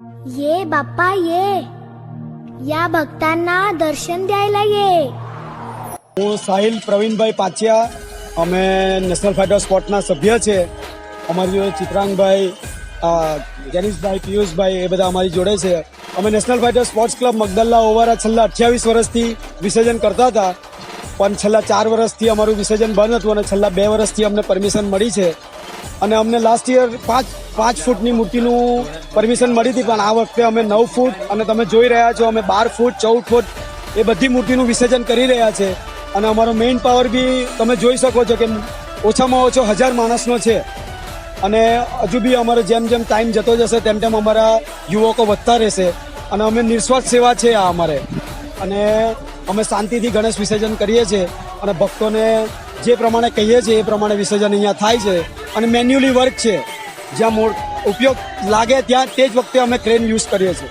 ये बाप्पा ये या भक्तांना दर्शन द्यायला ये. હું સાહિલ પ્રવીણભાઈ પાચિયા, અમે નેશનલ ફાઇટર સ્પોર્ટના સભ્ય છે. અમારી જોડે ચિત્રાંગભાઈ, જેનિશભાઈ, પિયુષભાઈ એ બધા અમારી જોડે છે. અમે national fighter sports club Magdalla ઓવારા છેલ્લા 28 વર્ષથી વિસર્જન કરતા હતા, પણ છેલ્લા 4 વર્ષથી અમારું વિસર્જન બંધ હતું અને છેલ્લા 2 વર્ષથી અમને પરમિશન મળી છે. અને અમને લાસ્ટ યર 5 ફૂટની મૂર્તિનું પરમિશન મળી હતી, પણ આ વખતે અમે 9 ફૂટ અને તમે જોઈ રહ્યા છો અમે 12 ફૂટ 14 ફૂટ એ બધી મૂર્તિનું વિસર્જન કરી રહ્યા છે. અને અમારો મેઇન પાવર બી તમે જોઈ શકો છો કે ઓછામાં ઓછો 1000 માણસનો છે. અને હજુ બી અમારો જેમ જેમ ટાઈમ જતો જશે તેમ તેમ અમારા યુવકો વધતા રહેશે. અને અમે નિસ્વાર્થ સેવા છે આ અમારે. અને અમે શાંતિથી ગણેશ વિસર્જન કરીએ છીએ અને ભક્તોને જે પ્રમાણે કહીએ છીએ એ પ્રમાણે વિસર્જન અહીંયા થાય છે. અને મેન્યુઅલી વર્ક છે, જ્યાં ઉપયોગ લાગે ત્યાં તે જ વખતે અમે ક્રેન યુઝ કરીએ છીએ.